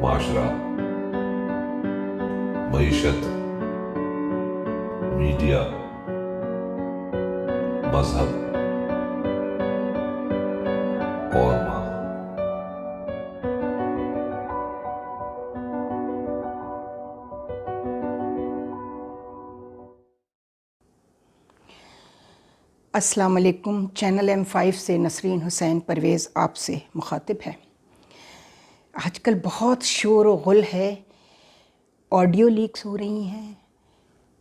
معاشرہ، معیشت، میڈیا، مذہب اور ماں۔ السلام علیکم۔ چینل M5 سے نسرین حسین پرویز آپ سے مخاطب ہے۔ آج کل بہت شور و غل ہے، آڈیو لیکس ہو رہی ہیں،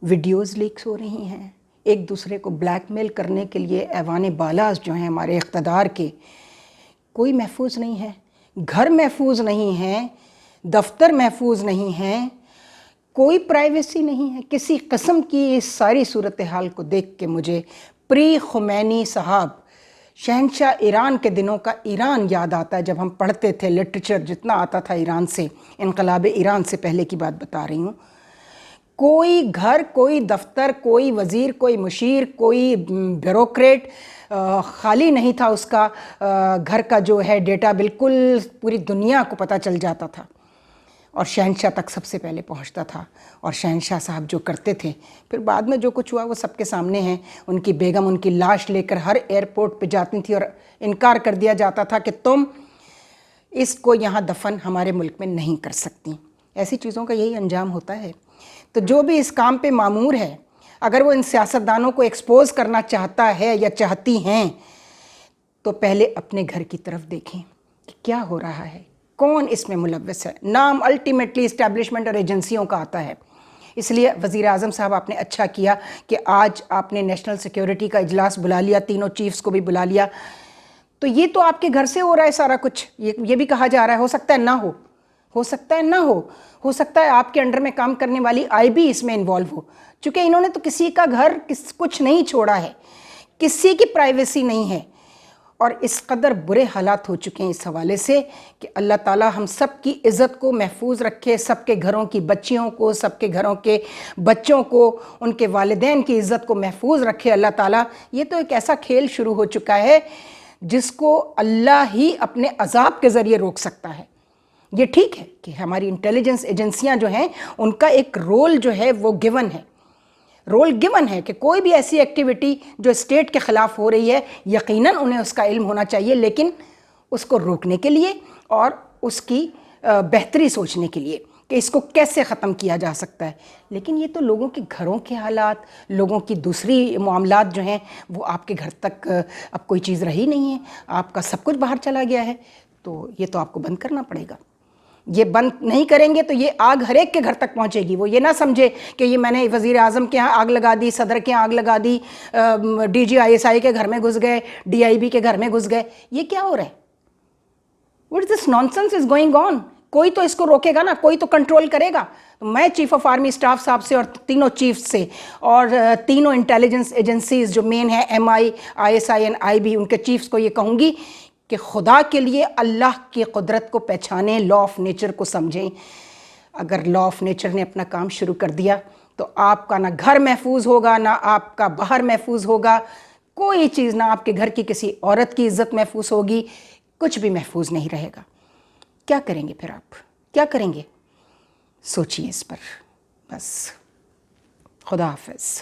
ویڈیوز لیکس ہو رہی ہیں، ایک دوسرے کو بلیک میل کرنے کے لیے ایوان بالا جو ہیں ہمارے اقتدار کے، کوئی محفوظ نہیں ہے، گھر محفوظ نہیں ہیں، دفتر محفوظ نہیں ہیں، کوئی پرائیویسی نہیں ہے کسی قسم کی۔ اس ساری صورتحال کو دیکھ کے مجھے پری خمینی صاحب شہنشاہ ایران کے دنوں کا ایران یاد آتا ہے، جب ہم پڑھتے تھے لٹریچر جتنا آتا تھا ایران سے، انقلاب ایران سے پہلے کی بات بتا رہی ہوں۔ کوئی گھر، کوئی دفتر، کوئی وزیر، کوئی مشیر، کوئی بیوروکریٹ خالی نہیں تھا، اس کا گھر کا جو ہے ڈیٹا بالکل پوری دنیا کو پتہ چل جاتا تھا اور شہنشاہ تک سب سے پہلے پہنچتا تھا۔ اور شہنشاہ صاحب جو کرتے تھے، پھر بعد میں جو کچھ ہوا وہ سب کے سامنے ہیں۔ ان کی بیگم ان کی لاش لے کر ہر ایئرپورٹ پہ جاتی تھی اور انکار کر دیا جاتا تھا کہ تم اس کو یہاں دفن ہمارے ملک میں نہیں کر سکتی۔ ایسی چیزوں کا یہی انجام ہوتا ہے۔ تو جو بھی اس کام پہ مامور ہے، اگر وہ ان سیاستدانوں کو ایکسپوز کرنا چاہتا ہے یا چاہتی ہیں، تو پہلے اپنے گھر کی طرف دیکھیں کہ کیا ہو رہا ہے، کون اس میں ملوث ہے۔ نام الٹیمیٹلی اسٹیبلشمنٹ اور ایجنسیوں کا آتا ہے۔ اس لیے وزیر اعظم صاحب آپ نے اچھا کیا کہ آج آپ نے نیشنل سیکیورٹی کا اجلاس بلا لیا، تینوں چیفز کو بھی بلا لیا۔ تو یہ تو آپ کے گھر سے ہو رہا ہے سارا کچھ، یہ بھی کہا جا رہا ہے ہو سکتا ہے نہ ہو سکتا ہے نہ ہو سکتا ہے آپ کے انڈر میں کام کرنے والی آئی بھی اس میں انوالو ہو، چونکہ انہوں نے تو کسی کا گھر کچھ نہیں چھوڑا ہے، کسی کی پرائیویسی نہیں ہے۔ اور اس قدر برے حالات ہو چکے ہیں اس حوالے سے کہ اللہ تعالیٰ ہم سب کی عزت کو محفوظ رکھے، سب کے گھروں کی بچیوں کو، سب کے گھروں کے بچوں کو، ان کے والدین کی عزت کو محفوظ رکھے اللہ تعالیٰ۔ یہ تو ایک ایسا کھیل شروع ہو چکا ہے جس کو اللہ ہی اپنے عذاب کے ذریعے روک سکتا ہے۔ یہ ٹھیک ہے کہ ہماری انٹیلیجنس ایجنسیاں جو ہیں ان کا ایک رول جو ہے وہ گیون ہے کہ کوئی بھی ایسی ایکٹیویٹی جو اسٹیٹ کے خلاف ہو رہی ہے یقیناً انہیں اس کا علم ہونا چاہیے، لیکن اس کو روکنے کے لیے اور اس کی بہتری سوچنے کے لیے کہ اس کو کیسے ختم کیا جا سکتا ہے۔ لیکن یہ تو لوگوں کے گھروں کے حالات، لوگوں کی دوسری معاملات جو ہیں وہ آپ کے گھر تک اب کوئی چیز رہی نہیں ہے، آپ کا سب کچھ باہر چلا گیا ہے۔ تو یہ تو آپ کو بند کرنا پڑے گا۔ یہ بند نہیں کریں گے تو یہ آگ ہر ایک کے گھر تک پہنچے گی۔ وہ یہ نہ سمجھے کہ یہ میں نے وزیر اعظم کے ہاں آگ لگا دی، صدر کے ہاں آگ لگا دی، DGISI کے گھر میں گھس گئے، DIB کے گھر میں گھس گئے۔ یہ کیا ہو رہا ہے؟ What is this nonsense is going on؟ کوئی تو اس کو روکے گا نا، کوئی تو کنٹرول کرے گا۔ میں چیف آف آرمی اسٹاف صاحب سے اور تینوں چیفز سے اور تینوں انٹیلیجنس ایجنسیز جو مین ہیں MI ISI and IB، ان کے چیفز کو یہ کہوں گی کہ خدا کے لیے اللہ کی قدرت کو پہچانیں، لا آف نیچر کو سمجھیں۔ اگر لا آف نیچر نے اپنا کام شروع کر دیا تو آپ کا نہ گھر محفوظ ہوگا، نہ آپ کا باہر محفوظ ہوگا، کوئی چیز، نہ آپ کے گھر کی کسی عورت کی عزت محفوظ ہوگی، کچھ بھی محفوظ نہیں رہے گا۔ کیا کریں گے پھر آپ؟ کیا کریں گے؟ سوچیے اس پر۔ بس خدا حافظ۔